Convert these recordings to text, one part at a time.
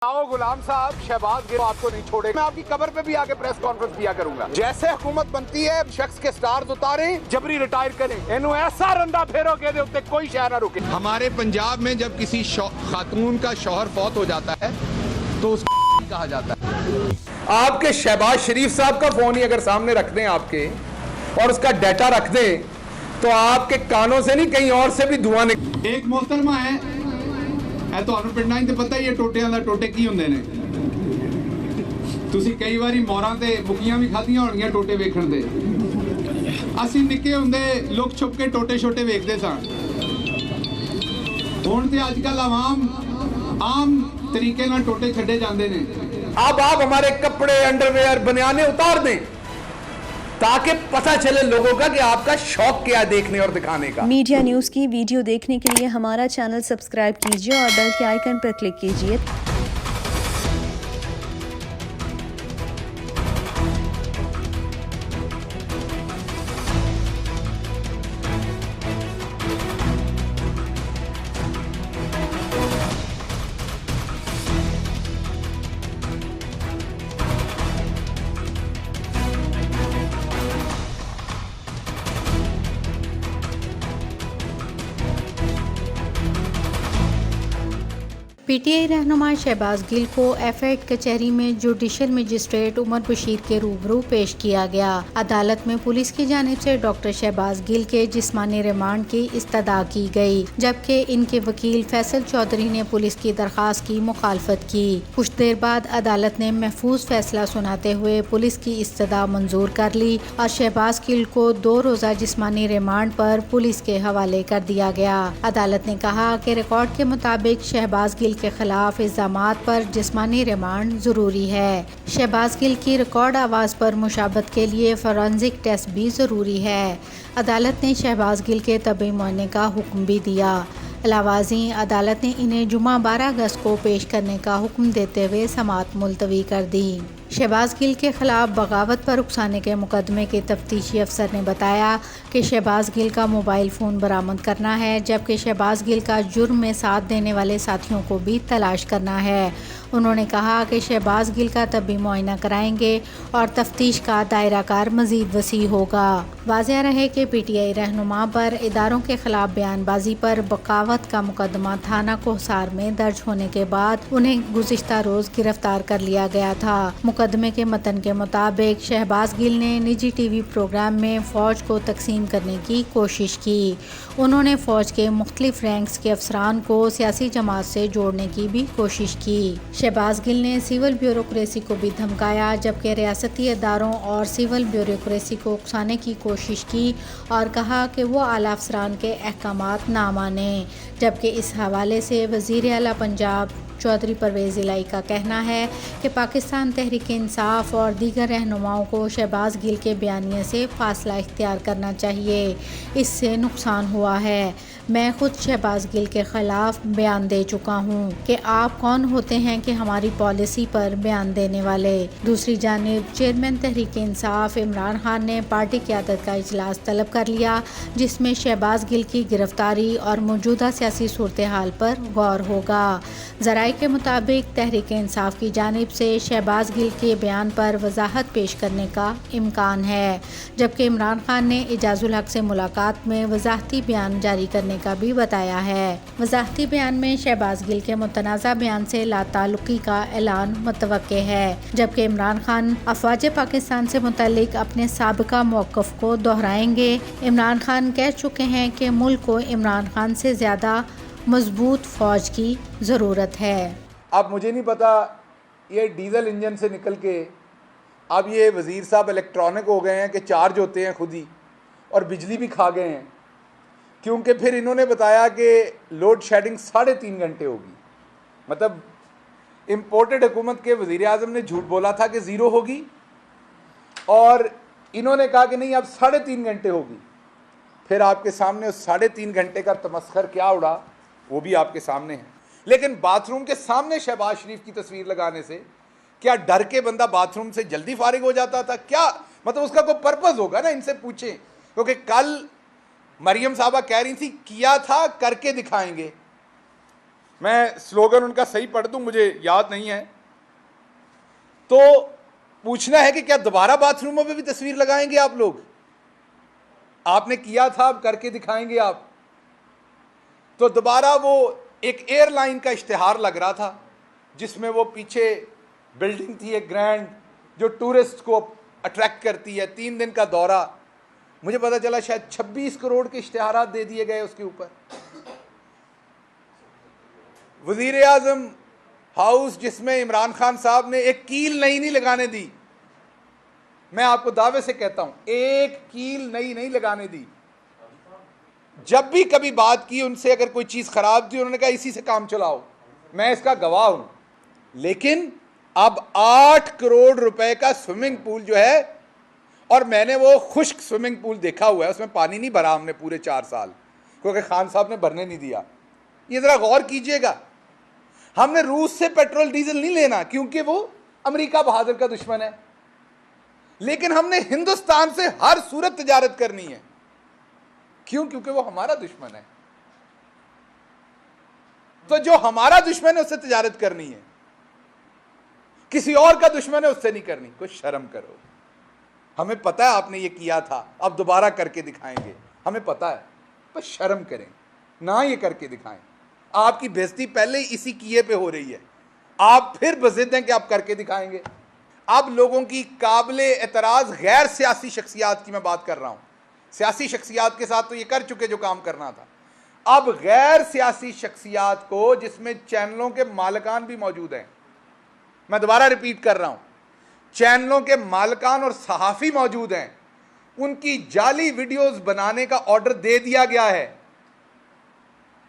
आओ गुलाम साहब, शहबाज गिल आपको नहीं छोड़े। मैं आपकी कबर पे भी आके प्रेस कॉन्फ्रेंस किया करूंगा। जैसे हुकूमत बनती है शख्स के स्टार्स उतारे, जबरी रिटायर करें, इन्हों ऐसा रंदा फेरो के दे उत्ते कोई शह ना रुके। हमारे पंजाब में जब किसी खातून का शौहर फौत हो जाता है तो उसको कहा जाता है। आपके शहबाज शरीफ साहब का फोन ही अगर सामने रख दें आपके और उसका डाटा रख दें तो आपके कानों से नहीं कहीं और से भी धुआं निकल। एक मोहतरमा है ਤੁਹਾਨੂੰ ਪਿੰਡਾਂ 'ਚ ਪਤਾ ਹੀ ਹੈ ਟੋਟਿਆਂ ਦਾ ਟੋਟੇ ਕੀ ਹੁੰਦੇ ਨੇ। ਤੁਸੀਂ ਕਈ ਵਾਰੀ ਮੋਰਾਂ ਤੇ ਬੁੱਕੀਆਂ ਵੀ ਖਾਧੀਆਂ ਹੋਣਗੀਆਂ ਟੋਟੇ ਵੇਖਣ ਦੇ। ਅਸੀਂ ਨਿੱਕੇ ਹੁੰਦੇ ਲੁਕ ਛੁਪ ਕੇ ਟੋਟੇ ਛੋਟੇ ਵੇਖਦੇ ਸਾਂ। ਹੁਣ ਤੇ ਅੱਜ ਕੱਲ ਆਮ ਤਰੀਕੇ ਨਾਲ ਟੋਟੇ ਛੱਡੇ ਜਾਂਦੇ ਨੇ। अब आप हमारे कपड़े अंडरवेयर बनियाने उतार दें ताकि पता चले लोगों का कि आपका शौक क्या देखने और दिखाने का। मीडिया न्यूज़ की वीडियो देखने के लिए हमारा चैनल सब्सक्राइब कीजिए और बेल के आइकन पर क्लिक कीजिए। पीटीआई रहनुमा शहबाज गिल को एफएड कचहरी में जुडिशल मजिस्ट्रेट उमर बशीर के रूबरू पेश किया गया। अदालत में पुलिस की जानिब से डॉक्टर शहबाज गिल के जिस्मानी रिमांड की इस्तदा की गई, जबकि इनके वकील फैसल चौधरी ने पुलिस की दरख्वास्त की मुखालफत की। कुछ देर बाद अदालत ने महफूज फैसला सुनाते हुए पुलिस की इस्तदा मंजूर कर ली और शहबाज गिल को 2 रोज़ा जिस्मानी रिमांड पर पुलिस के हवाले कर दिया गया। अदालत ने कहा कि रिकॉर्ड के मुताबिक शहबाज गिल के खिलाफ इल्जामात पर जिस्मानी रिमांड जरूरी है। शहबाज गिल की रिकॉर्ड आवाज़ पर मुशाबत के लिए फॉरेंसिक टेस्ट भी ज़रूरी है। अदालत ने शहबाज गिल के तबी मुआयने का हुक्म भी दिया। अलावाज़ी अदालत ने इन्हें जुमा 12 अगस्त को पेश करने का हुक्म देते हुए समाअत मुलतवी कर दी। शहबाज गिल के खिलाफ बगावत पर उकसाने के मुकदमे के तफ्तीशी अफसर ने बताया कि शहबाज गिल का मोबाइल फ़ोन बरामद करना है, जबकि शहबाज गिल का जुर्म में साथ देने वाले साथियों को भी तलाश करना है। उन्होंने कहा कि शहबाज गिल का तबी मुआयना कराएंगे और तफ्तीश का दायरा कार मज़ीद वसी होगा। वाज़ेह रहे कि पीटीआई रहनुमा पर इदारों के खिलाफ बयानबाजी पर बगावत का मुकदमा थाना कोहसार में दर्ज होने के बाद उन्हें गुज़िश्ता रोज़ गिरफ्तार कर लिया गया था। मुकदमे के मतन के मुताबिक शहबाज गिल ने निजी टीवी प्रोग्राम में फ़ौज को तकसीम करने की कोशिश की। उन्होंने फ़ौज के मुख्तलिफ रैंक्स के अफसरान को सियासी जमात से जोड़ने की भी कोशिश की। शहबाज गिल ने सिविल ब्यूरोक्रेसी को भी धमकाया, जबकि रियासती इदारों और सिविल ब्यूरोक्रेसी को उकसाने की कोशिश की और कहा कि वो आला अफसरान के अहकामात ना माने। जबकि इस हवाले से वज़ीर आला पंजाब चौधरी परवेज़ इलाही का कहना है कि पाकिस्तान तहरीक इंसाफ और दीगर रहनुमाओं को शहबाज गिल के बयानिए से फ़ासला इख्तियार करना चाहिए। इससे नुकसान हुआ है। मैं खुद शहबाज गिल के ख़िलाफ़ बयान दे चुका हूँ कि आप कौन होते हैं कि हमारी पॉलिसी पर बयान देने वाले। दूसरी जानिब चेयरमैन तहरीक इंसाफ इमरान खान ने पार्टी क़यादत का इजलास तलब कर लिया, जिसमें शहबाज गिल की गिरफ्तारी और मौजूदा सियासी सूरत हाल पर गौर होगा। ज़राए के मुताबिक तहरीक इंसाफ की जानिब से शहबाज गिल के बयान पर वजाहत पेश करने का इम्कान है, जबकि इमरान खान ने इजाज़ुल हक से मुलाकात में वजाहती बयान जारी करने का भी बताया है। वजाहती बयान में शहबाज गिल के मुतनाज़ा बयान से लाताल्लुकी का ऐलान मुतवक्के है, जबकि इमरान खान अफवाज पाकिस्तान से मुतल्लिक अपने साबिका मौक़िफ़ को दोहराएंगे। इमरान खान कह चुके हैं कि मुल्क को इमरान खान से ज़्यादा मजबूत फ़ौज की ज़रूरत है। अब मुझे नहीं पता ये डीजल इंजन से निकल के अब ये वज़ीर साहब इलेक्ट्रॉनिक हो गए हैं कि चार्ज होते हैं खुद ही और बिजली भी खा गए हैं, क्योंकि फिर इन्होंने बताया कि लोड शेडिंग 3.5 घंटे होगी। मतलब इम्पोर्टेड हुकूमत के वज़ीर आज़म ने झूठ बोला था कि 0 होगी और इन्होंने कहा कि नहीं अब 3.5 घंटे होगी। फिर आपके सामने उस 3.5 घंटे का तमस्खर क्या उड़ा वो भी आपके सामने है। लेकिन बाथरूम के सामने शहबाज शरीफ की तस्वीर लगाने से क्या डर के बंदा बाथरूम से जल्दी फारिग हो जाता था क्या? मतलब उसका कोई पर्पस होगा ना, इनसे पूछें। क्योंकि कल मरियम साहबा कह रही थी किया था करके दिखाएंगे, मैं स्लोगन उनका सही पढ़ दूं, मुझे याद नहीं है। तो पूछना है कि क्या दोबारा बाथरूमों में भी तस्वीर लगाएंगे आप लोग? आपने किया था, अब करके दिखाएंगे आप। तो दोबारा वो एक एयरलाइन का इश्तिहार लग रहा था जिसमें वो पीछे बिल्डिंग थी एक ग्रैंड, जो टूरिस्ट को अट्रैक्ट करती है, 3 दिन का दौरा। मुझे पता चला शायद 26 करोड़ के इश्तिहारात दे दिए गए उसके ऊपर। वजीर आजम हाउस जिसमें इमरान खान साहब ने एक कील नई नहीं लगाने दी। मैं आपको दावे से कहता हूं, एक कील नई नहीं लगाने दी। जब भी कभी बात की उनसे, अगर कोई चीज खराब थी, उन्होंने कहा इसी से काम चलाओ, मैं इसका गवाह हूं। लेकिन अब 8 करोड़ रुपए का स्विमिंग पूल जो है, और मैंने वो खुश्क स्विमिंग पूल देखा हुआ है, उसमें पानी नहीं भरा हमने पूरे 4 साल, क्योंकि खान साहब ने भरने नहीं दिया। ये जरा गौर कीजिएगा, हमने रूस से पेट्रोल डीजल नहीं लेना क्योंकि वो अमेरिका बहादुर का दुश्मन है, लेकिन हमने हिंदुस्तान से हर सूरत तिजारत करनी है। क्यों? क्योंकि वो हमारा दुश्मन है। तो जो हमारा दुश्मन है उससे तिजारत करनी है, किसी और का दुश्मन है उससे नहीं करनी। कुछ शर्म करो। हमें पता है आपने ये किया था, अब दोबारा करके दिखाएंगे, हमें पता है, पर शर्म करें ना, ये करके दिखाएं। आपकी बेइज्जती पहले ही इसी किए पे हो रही है, आप फिर बज़िद हैं कि आप करके दिखाएंगे। अब लोगों की काबिले एतराज़ गैर सियासी शख्सियात की मैं बात कर रहा हूं। सियासी शख्सियात के साथ तो ये कर चुके जो काम करना था। अब गैर सियासी शख्सियात को, जिसमें चैनलों के मालिकान भी मौजूद हैं, मैं दोबारा रिपीट कर रहा हूं, चैनलों के मालिकान और सहाफ़ी मौजूद हैं, उनकी जाली वीडियोस बनाने का ऑर्डर दे दिया गया है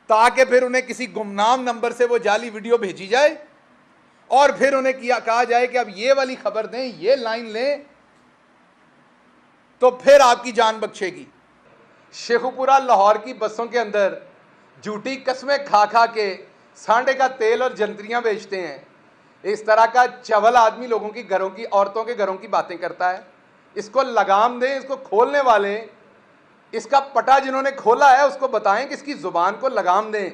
ताकि फिर उन्हें किसी गुमनाम नंबर से वो जाली वीडियो भेजी जाए और फिर उन्हें कहा जाए कि अब ये वाली खबर दें, ये लाइन लें, तो फिर आपकी जान बख्शेगी। शेखुपुरा लाहौर की बसों के अंदर झूठी कस्में खा खा के सांडे का तेल और जंतरियां बेचते हैं। इस तरह का चवल आदमी लोगों की घरों की, औरतों के घरों की बातें करता है। इसको लगाम दें, इसको खोलने वाले, इसका पटा जिन्होंने खोला है उसको बताएं कि इसकी जुबान को लगाम दें।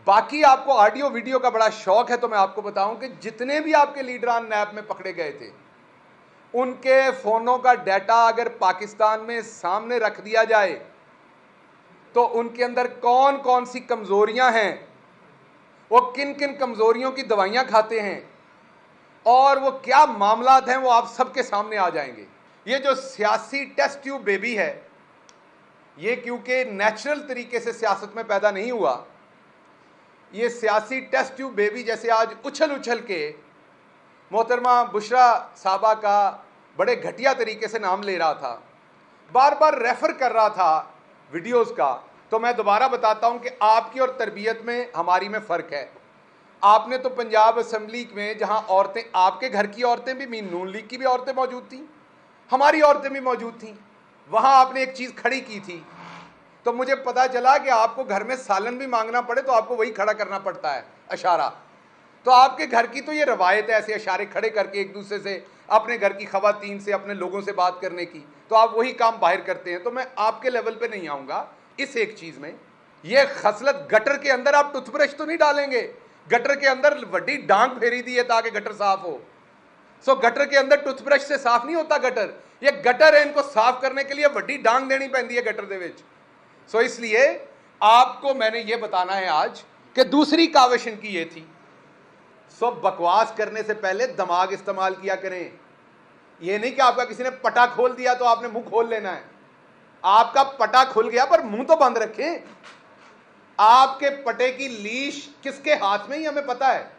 बाकी आपको ऑडियो वीडियो का बड़ा शौक है, तो मैं आपको बताऊं कि जितने भी आपके लीडरान नैब में पकड़े गए थे, उनके फोनों का डाटा अगर पाकिस्तान में सामने रख दिया जाए तो उनके अंदर कौन कौन सी कमजोरियां हैं, वो किन किन कमजोरियों की दवाइयां खाते हैं, और वो क्या मामलात हैं, वो आप सबके सामने आ जाएंगे। ये जो सियासी टेस्ट ट्यूब बेबी है, ये क्योंकि नेचुरल तरीके से सियासत में पैदा नहीं हुआ, ये सियासी टेस्ट ट्यूब बेबी जैसे आज उछल उछल के मोहतरमा बुशरा साहबा का बड़े घटिया तरीके से नाम ले रहा था, बार बार रेफर कर रहा था वीडियोस का। तो मैं दोबारा बताता हूं कि आपकी और तरबियत में हमारी में फ़र्क है। आपने तो पंजाब असम्बली में, जहां औरतें, आपके घर की औरतें भी, मीन नून लीग की भी औरतें मौजूद थीं, हमारी औरतें भी मौजूद थीं, वहां आपने एक चीज़ खड़ी की थी। तो मुझे पता चला कि आपको घर में सालन भी मांगना पड़े तो आपको वही खड़ा करना पड़ता है, इशारा। तो आपके घर की तो ये रवायत है ऐसे इशारे खड़े करके एक दूसरे से, अपने घर की खवातीन से, अपने लोगों से बात करने की, तो आप वही काम बाहर करते हैं। तो मैं आपके लेवल पे नहीं आऊँगा इस एक चीज़ में। ये खसलत, गटर के अंदर आप टूथब्रश तो नहीं डालेंगे, गटर के अंदर वड्डी डांग फेरी दी है ताकि गटर साफ हो। सो गटर के अंदर टूथब्रश से साफ नहीं होता गटर, ये गटर है, इनको साफ करने के लिए वड्डी डांग देनी पैंदी है गटर दे विच। सो इसलिए आपको मैंने ये बताना है आज कि दूसरी काविश इनकी ये थी। सो बकवास करने से पहले दिमाग इस्तेमाल किया करें। ये नहीं कि आपका किसी ने पटा खोल दिया तो आपने मुंह खोल लेना है। आपका पटा खुल गया पर मुंह तो बंद रखें। आपके पटे की लीश किसके हाथ में ही हमें पता है।